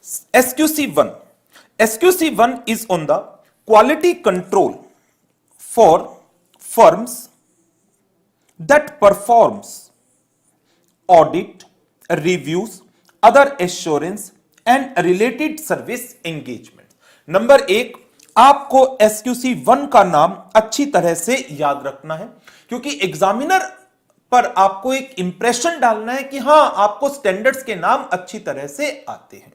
SQC1. SQC1 is on the quality control for firms that performs audit, reviews, other assurance and related service engagement. Number एक, आपको SQC1 का नाम अच्छी तरह से याद रखना है, क्योंकि एग्जामिनर पर आपको एक इंप्रेशन डालना है कि हां आपको स्टैंडर्ड्स के नाम अच्छी तरह से आते हैं।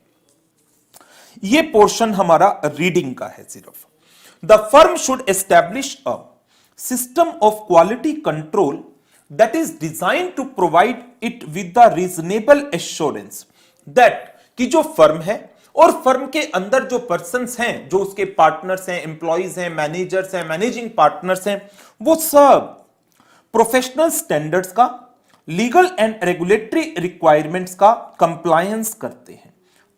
ये पोर्शन हमारा रीडिंग का है सिर्फ। The firm should establish a system of quality control that is design to provide it with the reasonable assurance that, कि जो फर्म है और फर्म के अंदर जो पर्सन्स हैं, जो उसके पार्टनर्स हैं, एम्प्लॉइज हैं, मैनेजर्स हैं, मैनेजिंग पार्टनर्स हैं, वो सब प्रोफेशनल स्टैंडर्ड्स का, लीगल एंड रेगुलेटरी रिक्वायरमेंट्स का कंप्लायंस करते हैं।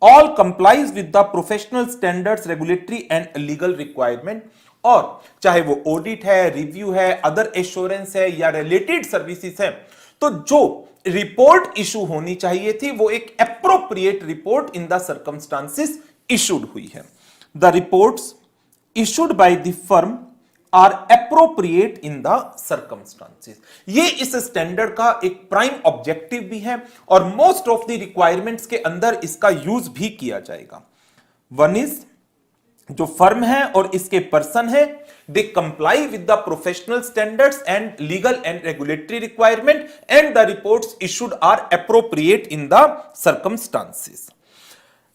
All complies with the professional standards, regulatory and legal requirement, और चाहे वो ऑडिट है, रिव्यू है, अदर एश्योरेंस है या रिलेटेड सर्विसेज है, तो जो रिपोर्ट इशू होनी चाहिए थी वो एक appropriate report in the circumstances issued हुई है। The reports issued by the firm are appropriate in the circumstances. ये इस स्टैंडर्ड का एक प्राइम ऑब्जेक्टिव भी है और मोस्ट ऑफ द रिक्वायरमेंट्स के अंदर इसका यूज भी किया जाएगा। वन इज, जो फर्म है और इसके पर्सन है, they comply with the professional standards and legal and regulatory requirement and the reports issued are appropriate in the circumstances.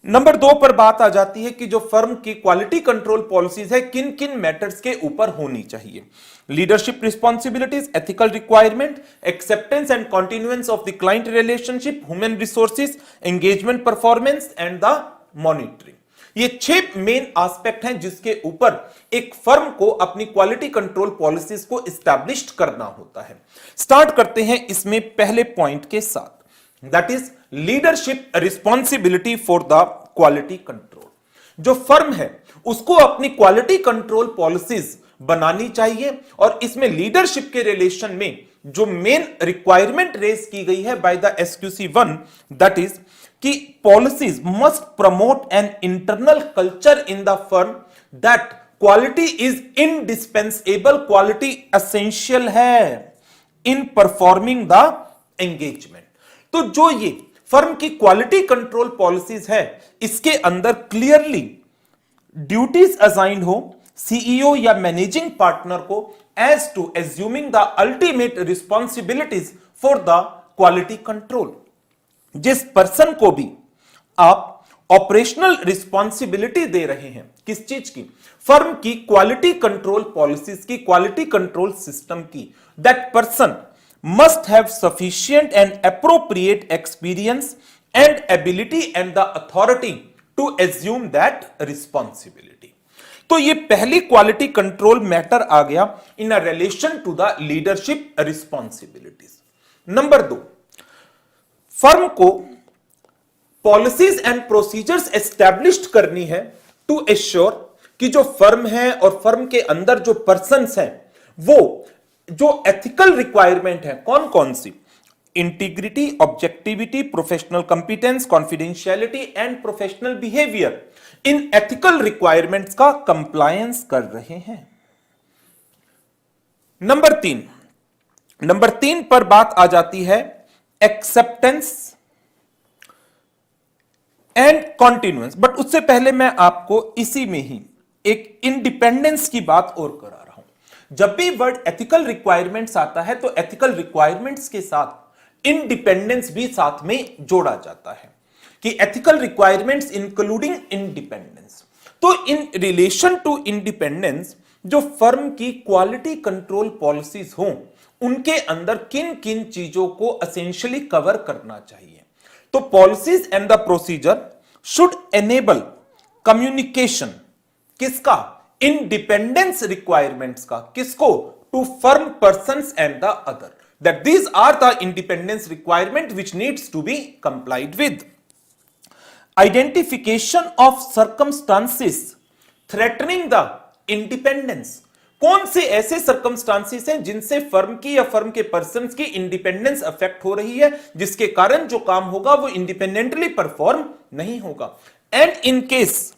Number 2 पर बात आ जाती है कि जो फर्म की क्वालिटी कंट्रोल पॉलिसीज है किन किन मैटर्स के ऊपर होनी चाहिए। Leadership responsibilities, ethical requirement, acceptance and continuance of the client relationship, human resources, engagement performance and the monitoring. ये 6 मेन एस्पेक्ट हैं जिसके ऊपर एक फर्म को अपनी क्वालिटी कंट्रोल पॉलिसीज को एस्टैब्लिश करना होता है। स्टार्ट करते हैं इसमें पहले पॉइंट के साथ, that is leadership responsibility for the quality control. जो फर्म है उसको अपनी क्वालिटी कंट्रोल पॉलिसीज बनानी चाहिए और इसमें लीडरशिप के रिलेशन में जो मेन रिक्वायरमेंट रेज की गई है by the SQC1, that is कि policies must promote an internal culture in the firm that quality is indispensable, quality essential है इन परफॉर्मिंग द एंगेजमेंट। तो जो ये फर्म की क्वालिटी कंट्रोल पॉलिसीज है इसके अंदर क्लियरली ड्यूटीज असाइंड हो सीईओ या मैनेजिंग पार्टनर को as to assuming the ultimate responsibilities for the quality control. जिस पर्सन को भी आप ऑपरेशनल रिस्पॉन्सिबिलिटी दे रहे हैं, किस चीज की, फर्म की क्वालिटी कंट्रोल पॉलिसीज की, क्वालिटी कंट्रोल सिस्टम की, that person must have sufficient and appropriate experience and ability and the authority to assume that responsibility। तो ये पहली क्वालिटी कंट्रोल मैटर आ गया in a relation to the leadership responsibilities. Number 2, firm को policies and procedures established करनी है to assure कि जो फर्म है और फर्म के अंदर जो पर्सन्स हैं वो जो एथिकल रिक्वायरमेंट है कौन कौन सी, integrity, objectivity, professional competence, confidentiality and professional behaviour, in ethical requirements का कंप्लायंस कर रहे हैं। नंबर 3 पर बात आ जाती है एक्सेप्टेंस एंड कॉन्टिन्यूएंस, बट उससे पहले मैं आपको इसी में ही एक इंडिपेंडेंस की बात और करा रहा हूं। जब भी वर्ड एथिकल रिक्वायरमेंट्स आता है तो एथिकल रिक्वायरमेंट्स के साथ इंडिपेंडेंस भी साथ में जोड़ा जाता है कि एथिकल रिक्वायरमेंट्स इंक्लूडिंग इंडिपेंडेंस। तो इन रिलेशन टू इंडिपेंडेंस जो फर्म की क्वालिटी कंट्रोल पॉलिसीज हों उनके अंदर किन किन चीजों को एसेंशियली कवर करना चाहिए। तो policies and the procedure should enable communication, किसका, इंडिपेंडेंस रिक्वायरमेंट्स का, किसको, to firm persons and the other, that these are the independence requirement which needs to be complied with. Identification of circumstances threatening the independence, कौन से ऐसे circumstances हैं जिनसे firm की या फर्म के पर्सन्स की इंडिपेंडेंस अफेक्ट हो रही है, जिसके कारण जो काम होगा वो इंडिपेंडेंटली परफॉर्म नहीं होगा। and in case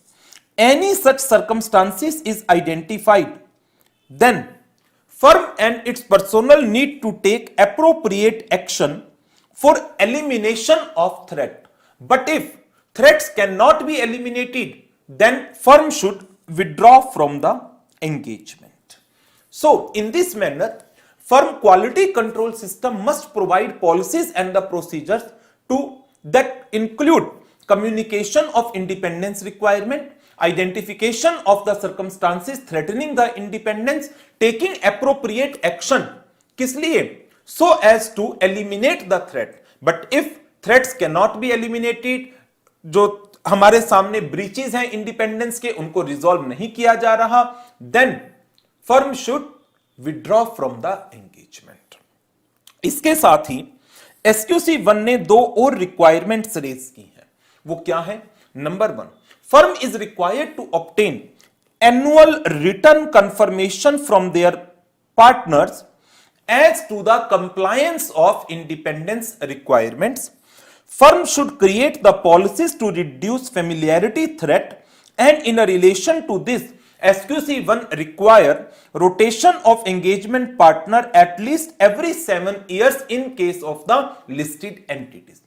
any such circumstances is identified, then firm and its personnel need to take appropriate action for elimination of threat. But if threats cannot be eliminated, then firm should withdraw from the engagement. So in this manner, firm quality control system must provide policies and the procedures to that include communication of independence requirement, identification of the circumstances threatening the independence, taking appropriate action किस लिए, so as to eliminate the threat. But if threats cannot be eliminated, जो हमारे सामने breaches हैं independence के, उनको resolve नहीं किया जा रहा, then firm should withdraw from the engagement. इसके साथ ही SQC 1 ने दो और रिक्वायरमेंट्स रेज की हैं. वो क्या है? Number 1, firm is required to obtain annual written confirmation from their partners as to the compliance of independence requirements. Firm should create the policies to reduce familiarity threat, and in a relation to this, SQC 1 require rotation of engagement partner at least every 7 years in case of the listed entities.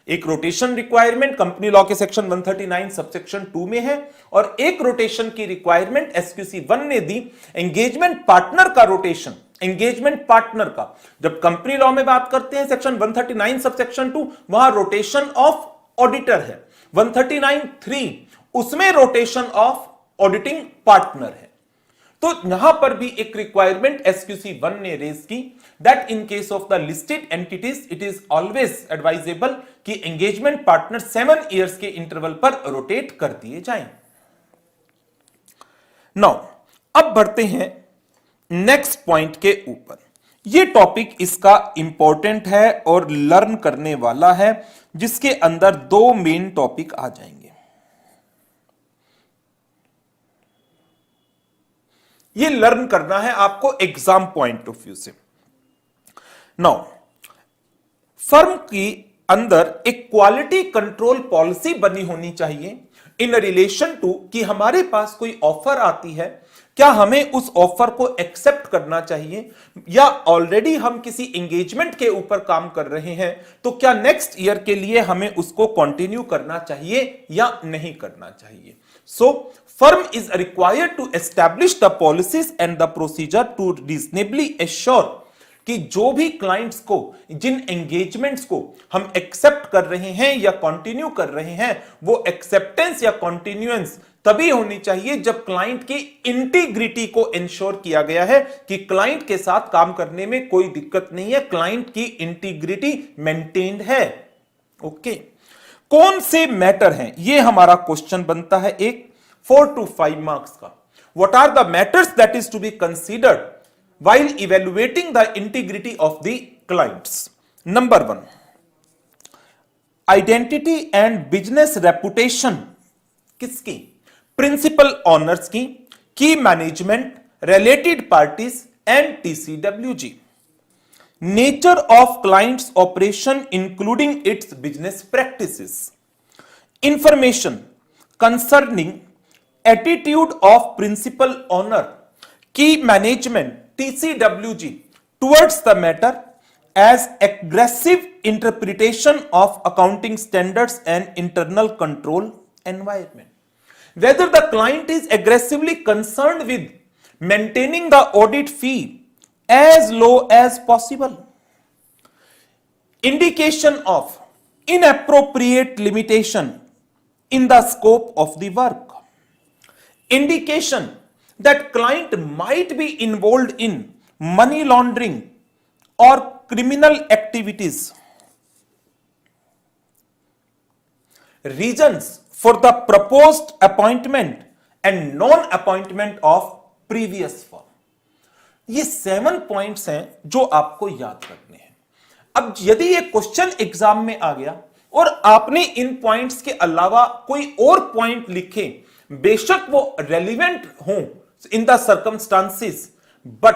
एक rotation requirement company law के section 139 subsection 2 में है, और एक rotation की requirement SQC 1 ने दी engagement partner का rotation. Engagement partner का जब कंपनी लॉ में बात करते हैं सेक्शन 139 सबसेक्शन 2, वहां रोटेशन ऑफ ऑडिटर है. 139(3) उसमें रोटेशन ऑफ ऑडिटिंग पार्टनर है. तो यहां पर भी एक रिक्वायरमेंट एसक्यूसी 1 ने रेज की, that in case of the listed entities it is always advisable कि एंगेजमेंट पार्टनर 7 इयर्स के इंटरवल पर रोटेट कर दिए जाएं. नाउ अब बढ़ते हैं नेक्स्ट पॉइंट के ऊपर. यह टॉपिक इसका इंपॉर्टेंट है और लर्न करने वाला है, जिसके अंदर दो मेन टॉपिक आ जाएंगे. ये लर्न करना है आपको एग्जाम पॉइंट ऑफ व्यू से. नाउ फर्म की अंदर एक क्वालिटी कंट्रोल पॉलिसी बनी होनी चाहिए इन रिलेशन टू कि हमारे पास कोई ऑफर आती है, क्या हमें उस ऑफर को एक्सेप्ट करना चाहिए, या ऑलरेडी हम किसी एंगेजमेंट के ऊपर काम कर रहे हैं तो क्या नेक्स्ट ईयर के लिए हमें उसको कंटिन्यू करना चाहिए या नहीं करना चाहिए. सो firm is required to establish the policies and the procedure to reasonably assure कि जो भी क्लाइंट्स को, जिन एंगेजमेंट्स को हम एक्सेप्ट कर रहे हैं या कंटिन्यू कर रहे हैं, वो एक्सेप्टेंस या कंटिन्यूएंस तभी होनी चाहिए जब क्लाइंट की इंटीग्रिटी को इंश्योर किया गया है कि क्लाइंट के साथ काम करने में कोई दिक्कत नहीं है, क्लाइंट की इंटीग्रिटी मेंटेन्ड है. ओके, कौन से मैटर हैं, ये हमारा क्वेश्चन बनता है एक 4 to 5 marks का. What are the matters that is to be considered while evaluating the integrity of the clients? Number 1, identity and business reputation किसकी? Principal owners की, key management, related parties and TCWG. Nature of client's operation including its business practices. Information concerning attitude of principal owner, key management, TCWG towards the matter as aggressive interpretation of accounting standards and internal control environment. Whether the client is aggressively concerned with maintaining the audit fee as low as possible. Indication of inappropriate limitation in the scope of the work. Indication that client might be involved in money laundering or criminal activities. Reasons for the proposed appointment and non-appointment of previous firm. ये 7 points हैं जो आपको याद रखने हैं. अब यदि ये क्वेश्चन एग्जाम में आ गया और आपने इन पॉइंट्स के अलावा कोई और पॉइंट लिखे, बेशक वो रेलिवेंट हो इन द सर्कमस्टांसेस, बट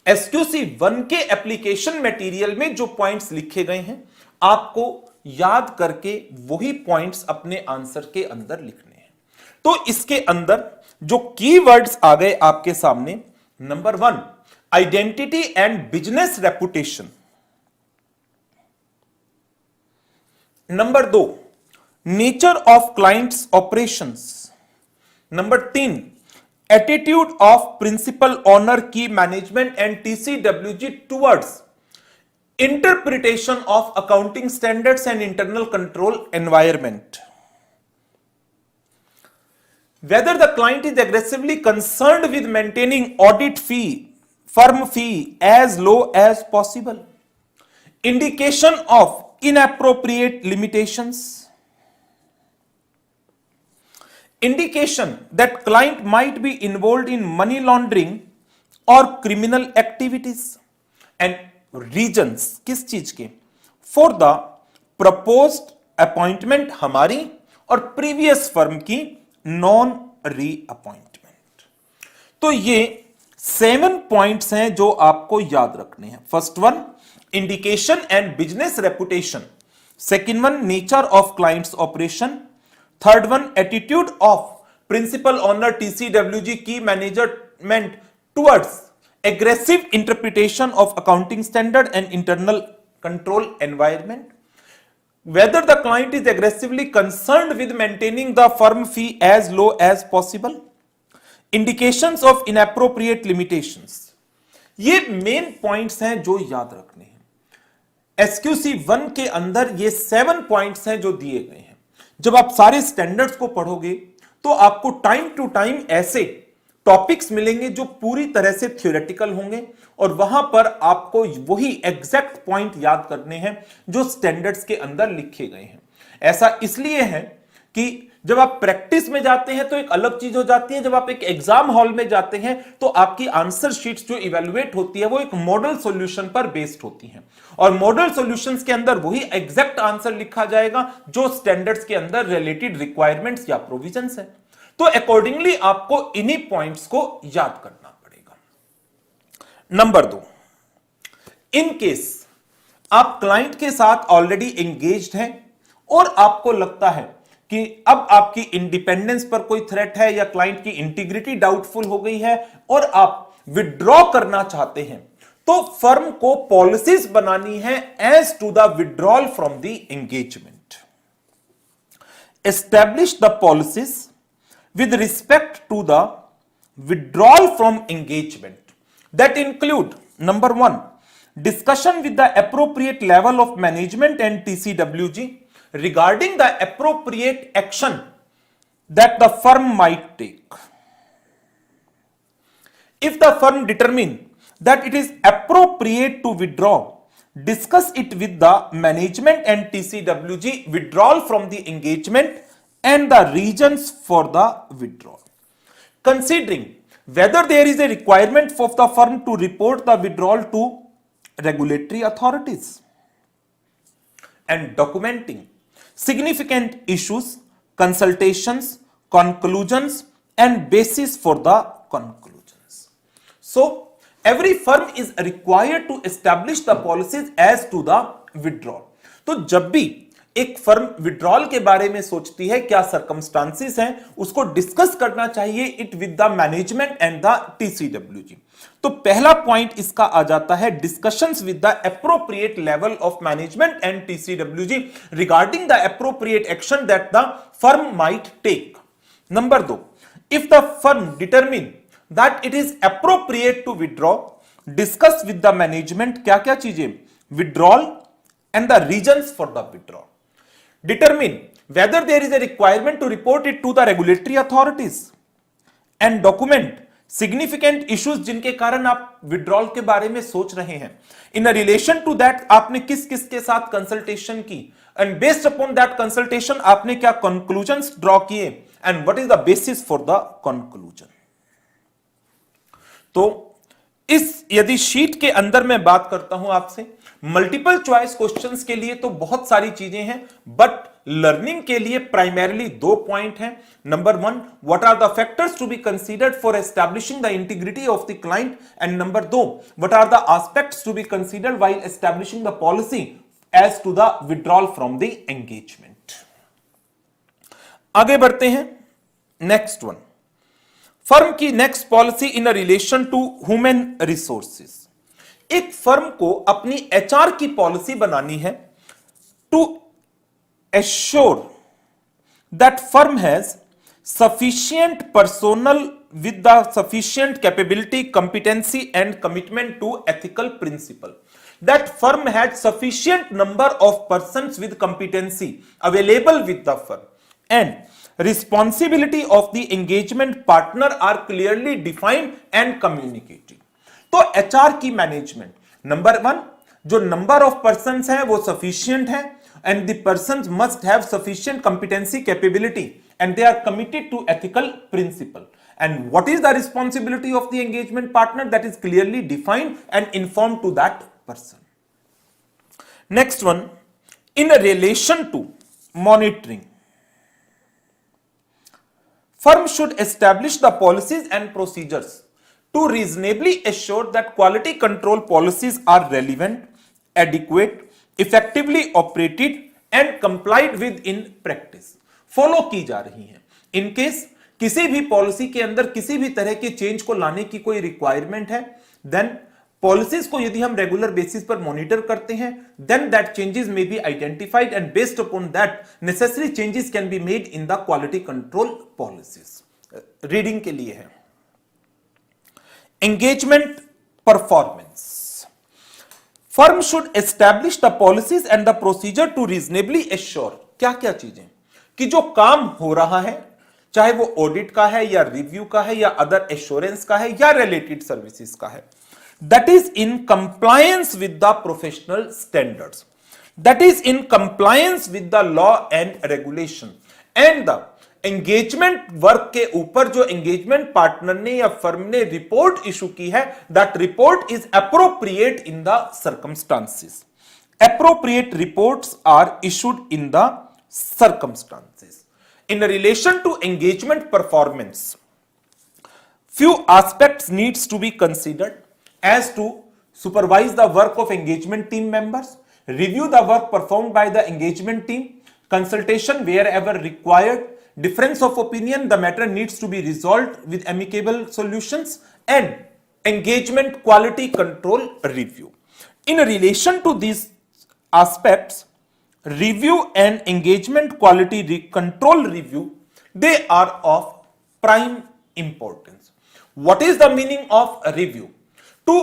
एसक्यूसी 1 के एप्लीकेशन मटेरियल में जो पॉइंट्स लिखे गए हैं आपको याद करके वही पॉइंट्स अपने आंसर के अंदर लिखने हैं. तो इसके अंदर जो कीवर्ड्स आ गए आपके सामने, number 1 identity and business reputation, number 2 nature of clients operations, number 3 attitude of principal owner की management and TCWG towards interpretation of accounting standards and internal control environment. Whether the client is aggressively concerned with maintaining audit fee, firm fee as low as possible. Indication of inappropriate limitations. Indication that client might be involved in money laundering or criminal activities. And reasons किस चीज के, for the proposed appointment हमारी और previous firm की non री appointment. तो ये 7 points हैं जो आपको याद रखने हैं। First one indication and business reputation, second one nature of clients operation, third one attitude of principal owner TCWG की management towards aggressive interpretation of accounting standard and internal control environment, whether the client is aggressively concerned with maintaining the firm fee as low as possible, indications of inappropriate limitations। ये main points हैं जो याद रखने हैं। SQC 1 के अंदर ये 7 points हैं जो दिए गए हैं। जब आप सारे स्टैंडर्ड्स को पढ़ोगे तो आपको टाइम टू टाइम ऐसे टॉपिक्स मिलेंगे जो पूरी तरह से थ्योरेटिकल होंगे और वहां पर आपको वही एग्जैक्ट पॉइंट याद करने हैं जो स्टैंडर्ड्स के अंदर लिखे गए हैं। ऐसा इसलिए है कि जब आप प्रैक्टिस में जाते हैं तो एक अलग चीज हो जाती है, जब आप एक एग्जाम हॉल में जाते हैं तो आपकी आंसर शीट्स जो इवैल्यूएट होती है वो एक मॉडल सॉल्यूशन पर बेस्ड होती हैं और मॉडल सॉल्यूशंस के अंदर वही एग्जैक्ट आंसर लिखा जाएगा जो स्टैंडर्ड्स के अंदर रिलेटेड रिक्वायरमेंट्स या प्रोविजंस है। तो अकॉर्डिंगली आपको इन्हीं पॉइंट्स को याद करना पड़ेगा। नंबर 2, इन केस आप क्लाइंट के साथ ऑलरेडी एंगेज्ड हैं और आपको लगता है कि अब आपकी इंडिपेंडेंस पर कोई थ्रेट है या क्लाइंट की इंटीग्रिटी डाउटफुल हो गई है और आप विड्रॉ करना चाहते हैं, तो फर्म को पॉलिसीज बनानी है as to the withdrawal from the engagement. Establish the policies with respect to the withdrawal from engagement that include number 1 discussion with the appropriate level of management and TCWG regarding the appropriate action that the firm might take. If the firm determine that it is appropriate to withdraw, discuss it with the management and TCWG withdrawal from the engagement and the reasons for the withdrawal, considering whether there is a requirement for the firm to report the withdrawal to regulatory authorities, and documenting significant issues, consultations, conclusions and basis for the conclusions. So every firm is required to establish the policies as to the withdrawal। तो जब भी एक firm withdrawal के बारे में सोचती है, क्या सर्कमस्टांसिस हैं, उसको डिस्कस करना चाहिए it with the management and the TCWG. तो पहला पॉइंट इसका आ जाता है discussions with the appropriate level of management and TCWG regarding the appropriate action that the firm might take. Number 2, if the firm determine that it is appropriate to withdraw, discuss with the management क्या क्या चीजें, withdrawal and the reasons for the withdrawal, determine whether there is a requirement to report it to the regulatory authorities and document significant issues जिनके कारण आप withdrawal के बारे में सोच रहे हैं। इन रिलेशन टू दैट आपने किस किस के साथ कंसल्टेशन की and based upon that consultation आपने क्या कंक्लूजन्स ड्रॉ किए and what is the basis for the conclusion. तो इस यदि शीट के अंदर मैं बात करता हूं आपसे मल्टीपल चॉइस क्वेश्चंस के लिए तो बहुत सारी चीजें हैं, बट लर्निंग के लिए प्राइमरीली 2 पॉइंट हैं। Number 1, what are the factors to be considered for establishing the integrity of the client, and number 2, what are the aspects to be considered while establishing the policy as to the withdrawal from the engagement. आगे बढ़ते हैं। Next one, firm की next policy in relation to human resources. एक firm को अपनी HR की policy बनानी है to assure that firm has sufficient personnel with the sufficient capability, competency and commitment to ethical principle. That firm had sufficient number of persons with competency available with the firm, and responsibility of the engagement partner are clearly defined and communicated. तो HR की management, number one, जो number of person है वो sufficient है, and the persons must have sufficient competency, capability, and they are committed to ethical principle. And what is the responsibility of the engagement partner? That is clearly defined and informed to that person. Next one, in relation to monitoring, firm should establish the policies and procedures to reasonably assure that quality control policies are relevant, adequate, effectively operated and complied with in practice, follow की जा रही है। In case किसी भी policy के अंदर किसी भी तरह के चेंज को लाने की कोई रिक्वायरमेंट है, देन पॉलिसीज को यदि हम रेगुलर बेसिस पर मॉनिटर करते हैं, then that changes may be identified and based upon that necessary changes can be made in the quality control policies. Reading के लिए है, engagement performance. Firm should establish the policies and the procedure to reasonably assure, क्या क्या चीजें, कि जो काम हो रहा है चाहे वो ऑडिट का है या रिव्यू का है या अदर एश्योरेंस का है या रिलेटेड सर्विसेज का है, that is in compliance with the professional standards, that is in compliance with the law and regulation, and the engagement work के ऊपर जो एंगेजमेंट पार्टनर ने या फर्म ने रिपोर्ट इशू की है, that report is appropriate in the circumstances. Appropriate reports are issued in the circumstances. In relation to engagement performance, few aspects needs to be considered as to supervise the work of engagement team members, review the work performed by the engagement team, consultation wherever required, difference of opinion, the matter needs to be resolved with amicable solutions, and engagement quality control review. In relation to these aspects, review and engagement quality control review, they are of prime importance. What is the meaning of a review? To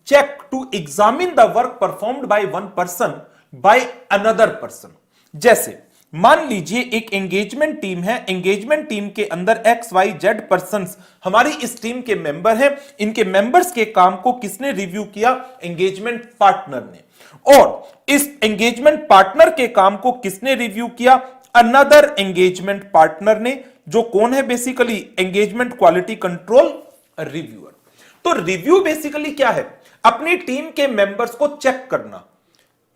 check, to examine the work performed by one person by another person. जैसे मान लीजिए एक engagement team है, engagement team के अंदर x Y Z persons हमारी इस team के मेंबर हैं, इनके मेंबर्स के काम को किसने रिव्यू किया? एंगेजमेंट पार्टनर ने। और इस एंगेजमेंट पार्टनर के काम को किसने रिव्यू किया? अनदर एंगेजमेंट पार्टनर ने, जो कौन है? Basically engagement quality control reviewer. तो रिव्यू बेसिकली क्या है? अपनी टीम के मेंबर्स को चेक करना।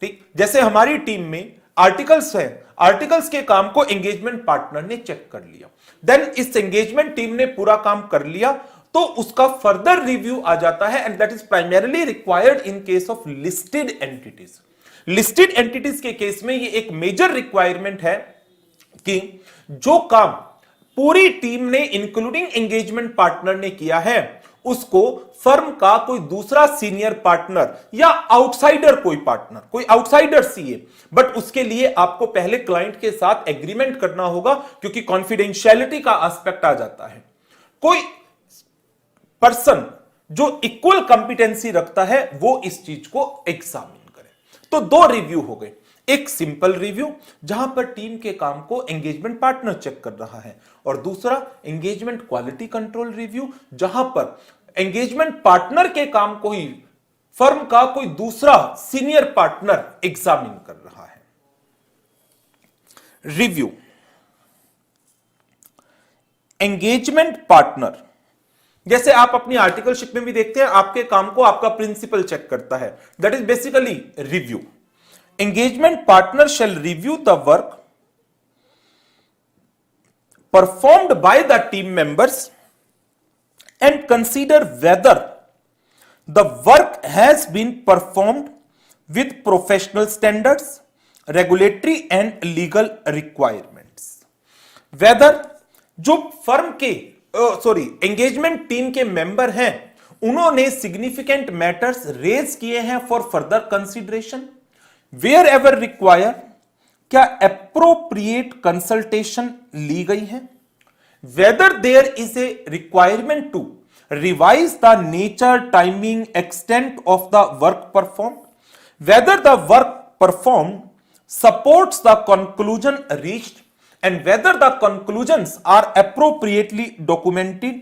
ठीक, जैसे हमारी टीम में आर्टिकल्स है, आर्टिकल्स के काम को एंगेजमेंट पार्टनर ने चेक कर लिया, देन इस एंगेजमेंट टीम ने पूरा काम कर लिया, तो उसका फर्दर रिव्यू आ जाता है, and that is primarily required in case of listed entities. Listed entities के केस में ये एक मेजर रिक्वायरमेंट है कि जो काम पूरी टीम ने इंक्लूडिंग एंगेजमेंट पार्टनर ने किया है, उसको फर्म का कोई दूसरा सीनियर पार्टनर या आउटसाइडर कोई पार्टनर, कोई आउटसाइडर सीए, बट उसके लिए आपको पहले क्लाइंट के साथ एग्रीमेंट करना होगा, क्योंकि कॉन्फिडेंशियलिटी का एस्पेक्ट आ जाता है। कोई पर्सन जो इक्वल कॉम्पिटेंसी रखता है वो इस चीज को एग्जामिन करे। तो दो रिव्यू हो गए, एक सिंपल रिव्यू जहां पर टीम के काम को एंगेजमेंट पार्टनर चेक कर रहा है, और दूसरा एंगेजमेंट क्वालिटी कंट्रोल रिव्यू जहां पर एंगेजमेंट पार्टनर के काम को ही फर्म का कोई दूसरा सीनियर पार्टनर एग्जामिन कर रहा है। रिव्यू, एंगेजमेंट पार्टनर, जैसे आप अपनी आर्टिकलशिप में भी देखते हैं, आपके काम को आपका प्रिंसिपल चेक करता है, that is basically review. Engagement partner shall review the work performed by the team members and consider whether the work has been performed with professional standards, regulatory and legal requirements. Whether जो firm के engagement team के member हैं, उन्होंने significant matters raise किए हैं for further consideration, wherever require, क्या appropriate consultation ली गई है, whether there is a requirement to revise the nature, timing, extent of the work perform, whether the work performed supports the conclusion reached, and whether the conclusions are appropriately documented,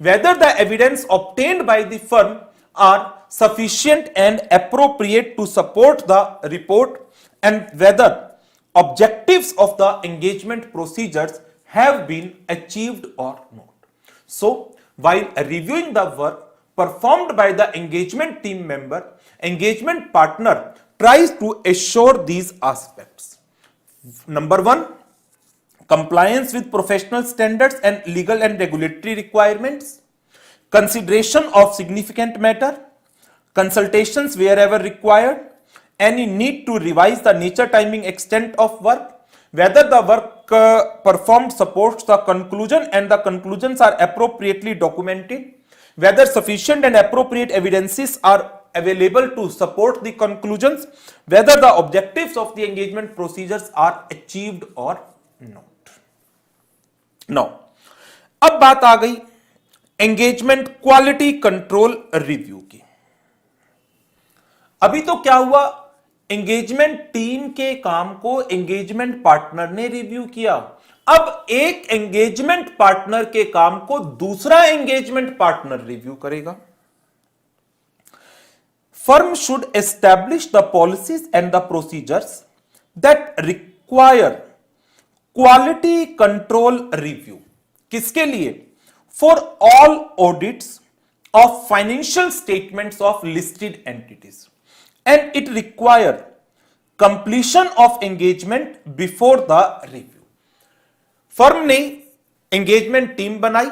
whether the evidence obtained by the firm are sufficient and appropriate to support the report, and whether objectives of the engagement procedures have been achieved or not. So, while reviewing the work performed by the engagement team member, engagement partner tries to assure these aspects. Number one, compliance with professional standards and legal and regulatory requirements, consideration of significant matter, consultations wherever required, any need to revise the nature, timing, extent of work, whether the work performed supports the conclusion and the conclusions are appropriately documented, whether sufficient and appropriate evidences are available to support the conclusions, whether the objectives of the engagement procedures are achieved or not. Now, अब बात आ गई engagement quality control review की। अभी तो क्या हुआ, engagement team के काम को एंगेजमेंट पार्टनर ने रिव्यू किया। अब एक एंगेजमेंट पार्टनर के काम को दूसरा एंगेजमेंट पार्टनर रिव्यू करेगा। Firm should establish the policies and the procedures that require quality control review. किसके लिए? For all audits of financial statements of listed entities, and it require completion of engagement before the review. Firm ने engagement team बनाई,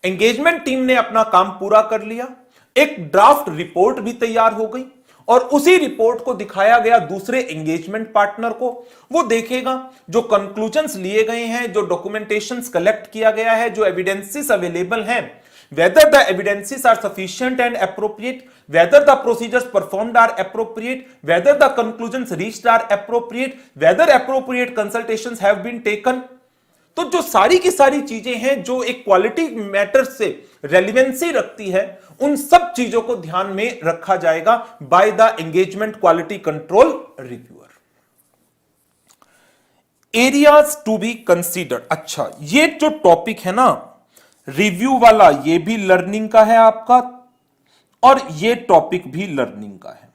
engagement team ने अपना काम पूरा कर लिया, एक ड्राफ्ट रिपोर्ट भी तैयार हो गई और उसी रिपोर्ट को दिखाया गया दूसरे एंगेजमेंट पार्टनर को। वो देखेगा जो कंक्लूजन्स लिए गए हैं, जो डॉक्यूमेंटेशंस कलेक्ट किया गया है, जो एविडेंसेस अवेलेबल हैं, whether the evidences are sufficient and appropriate, whether the procedures performed are appropriate, whether the conclusions reached are appropriate, whether appropriate consultations have been taken। तो जो सारी की सारी चीजें हैं जो एक क्वालिटी मैटर से रेलिवेंसी रखती है, उन सब चीजों को ध्यान में रखा जाएगा by the engagement quality control reviewer. Areas to be considered. अच्छा, ये जो टॉपिक है ना रिव्यू वाला, ये भी लर्निंग का है आपका और ये टॉपिक भी लर्निंग का है।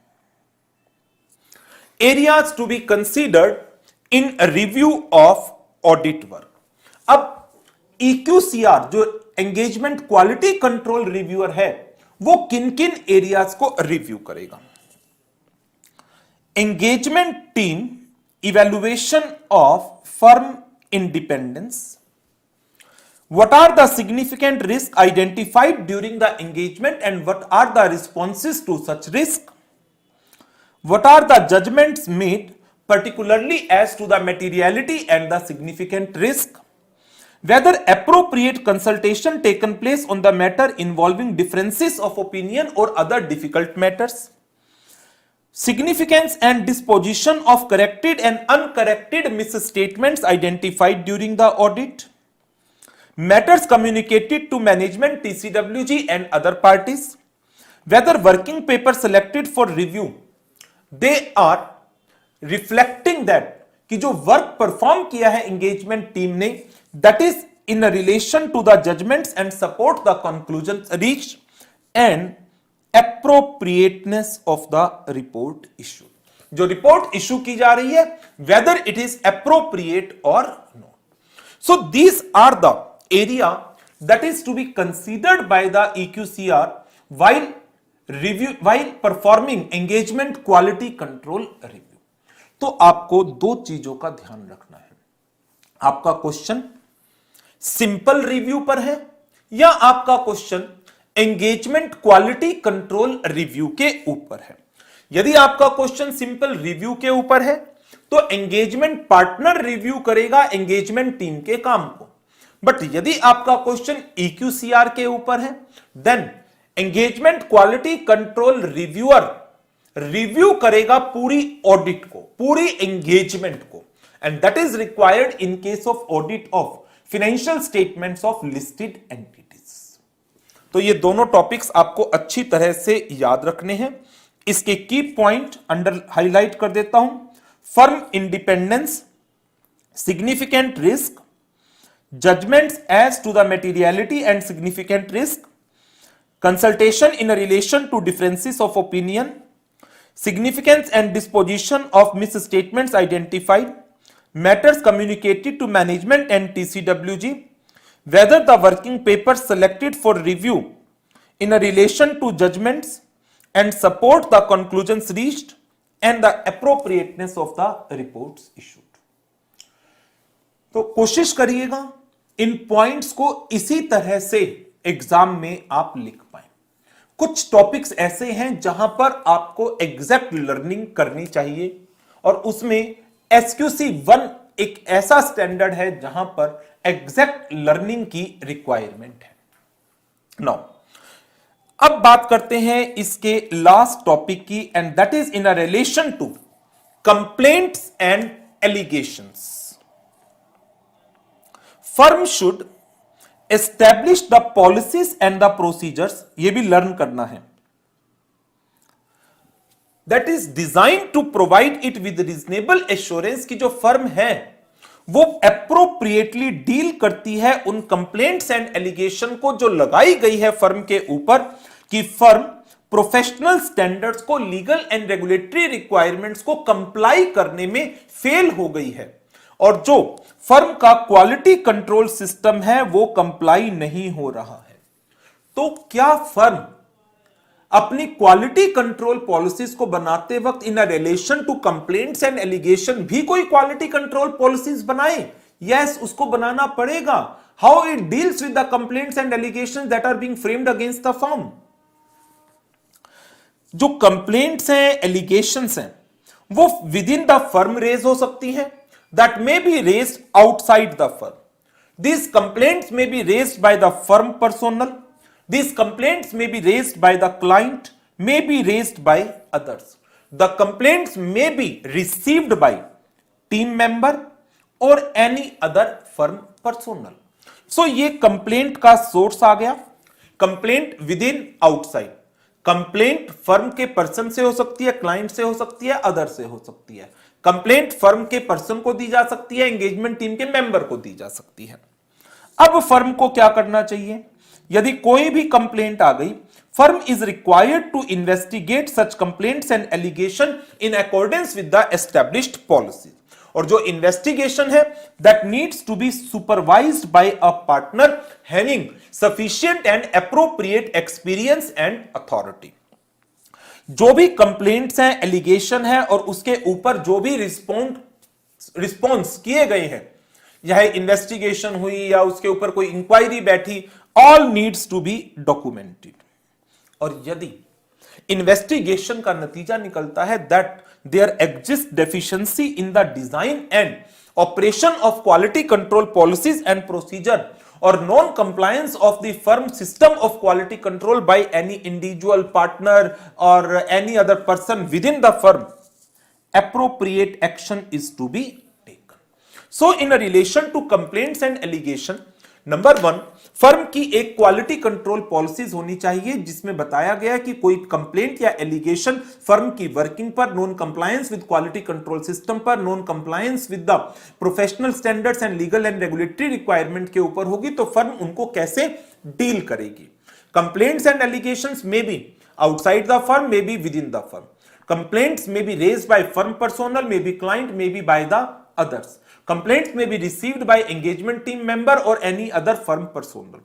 Areas to be considered in review of audit work. अब EQCR जो एंगेजमेंट क्वालिटी कंट्रोल रिव्यूअर है, वो किन किन एरियाज को रिव्यू करेगा? Engagement team evaluation of firm independence, what are the significant risks identified during the engagement and what are the responses to such risk, what are the judgments made particularly as to the materiality and the significant risk, whether appropriate consultation taken place on the matter involving differences of opinion or other difficult matters, significance and disposition of corrected and uncorrected misstatements identified during the audit, matters communicated to management, TCWG and other parties, whether working papers selected for review they are reflecting that कि जो work perform किया है engagement team ने, that is in relation to the judgments and support the conclusions reached and appropriateness of the report issue। जो report issue की जा रही है whether it is appropriate or not। So these are the area that is to be considered by the EQCR while performing engagement quality control review। तो आपको दो चीजों का ध्यान रखना है। आपका क्वेश्चन सिंपल रिव्यू पर है या आपका question engagement quality control review के ऊपर है। यदि आपका क्वेश्चन सिंपल रिव्यू के ऊपर है तो एंगेजमेंट पार्टनर रिव्यू करेगा एंगेजमेंट टीम के काम को। बट यदि आपका क्वेश्चन EQCR के ऊपर है, then engagement quality control reviewer review करेगा पूरी ऑडिट को, पूरी एंगेजमेंट को, and that is required in case of audit of financial statements of listed entities. तो ये दोनों टॉपिक्स आपको अच्छी तरह से याद रखने हैं। इसके की पॉइंट अंडर हाईलाइट कर देता हूं। Firm independence, significant risk, judgments as to the materiality and significant risk, consultation in relation to differences of opinion, significance and disposition of misstatements identified, matters communicated to management and TCWG, whether the working papers selected for review in a relation to judgments and support the conclusions reached, and the appropriateness of the reports issued। तो कोशिश करिएगा इन points को इसी तरह से exam में आप लिख पाए। कुछ टॉपिक्स ऐसे हैं जहां पर आपको एग्जैक्ट लर्निंग करनी चाहिए, और उसमें SQC1 एक ऐसा स्टैंडर्ड है जहां पर एग्जैक्ट लर्निंग की रिक्वायरमेंट है। नाउ अब बात करते हैं इसके लास्ट टॉपिक की, and that is in a relation to complaints and allegations. Firm should establish the policies and the procedures, ये भी लर्न करना है, that is design to provide it with reasonable assurance की जो फर्म है वो appropriately deal करती है उन कंप्लेंट्स एंड एलिगेशन को जो लगाई गई है फर्म के ऊपर, कि फर्म प्रोफेशनल स्टैंडर्ड्स को, लीगल एंड रेगुलेटरी रिक्वायरमेंट्स को कंप्लाई करने में फेल हो गई है, और जो फर्म का क्वालिटी कंट्रोल सिस्टम है वो कंप्लाई नहीं हो रहा है। तो क्या फर्म अपनी क्वालिटी कंट्रोल पॉलिसीज को बनाते वक्त in relation to complaints and allegation भी कोई क्वालिटी कंट्रोल पॉलिसीज बनाए? यस, उसको बनाना पड़ेगा। How it deals with the complaints and allegations that are being framed against the firm. जो कंप्लेंट्स हैं, एलिगेशंस हैं, वो within the firm raise हो सकती हैं, that may be raised outside the firm. These complaints may be raised by the firm personnel. These complaints may be raised by the client, may be raised by others. The complaints may be received by team member or any other firm personnel. So ये complaint का source आ गया। Complaint within, outside. Complaint firm के person से हो सकती है, client से हो सकती है, अदर से हो सकती है। कंप्लेंट फर्म के पर्सन को दी जा सकती है, एंगेजमेंट टीम के मेंबर को दी जा सकती है। अब फर्म को क्या करना चाहिए? यदि कोई भी कंप्लेंट आ गई, firm is required to investigate such complaints and allegation in accordance with the established policy. और जो इन्वेस्टिगेशन है that needs to be supervised by a partner having sufficient and appropriate experience and authority. जो भी complaints हैं, allegation है, और उसके ऊपर जो भी रिस्पॉन्स किए गए हैं, यह इन्वेस्टिगेशन हुई या उसके ऊपर कोई इंक्वायरी बैठी, all needs to be documented. और यदि इन्वेस्टिगेशन का नतीजा निकलता है that there exist deficiency in the design and operation of quality control policies and procedure or non-compliance of the firm system of quality control by any individual partner or any other person within the firm, appropriate action is to be taken. So in a relation to complaints and allegation, number 1, firm की एक quality control policies होनी चाहिए जिसमें बताया गया कि कोई complaint या एलिगेशन फर्म की वर्किंग पर, non compliance with quality control system पर, non compliance with the professional standards and legal and regulatory requirement के ऊपर होगी, तो फर्म उनको कैसे डील करेगी। Complaints and allegations may be outside the firm, may be within the firm. Complaints may be raised by firm personnel, may be client, may be by the others. Complaints may be received by engagement team member or any other firm personnel.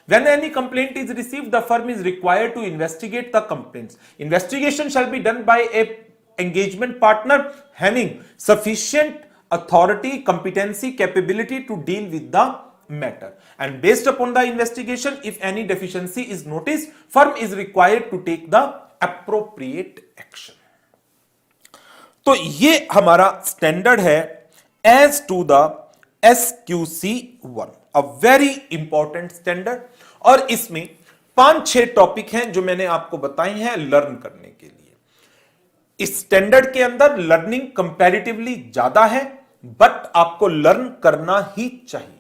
When any complaint is received, the firm is required to investigate the complaints. Investigation shall be done by a engagement partner having sufficient authority, competency, capability to deal with the matter. And based upon the investigation, if any deficiency is noticed, firm is required to take the appropriate action. तो ये हमारा standard है as to the SQC1। A very important standard. और इसमें 5-6 topic हैं जो मैंने आपको बताए हैं लर्न करने के लिए। इस स्टैंडर्ड के अंदर लर्निंग कंपैरेटिवली ज्यादा है, बट आपको लर्न करना ही चाहिए।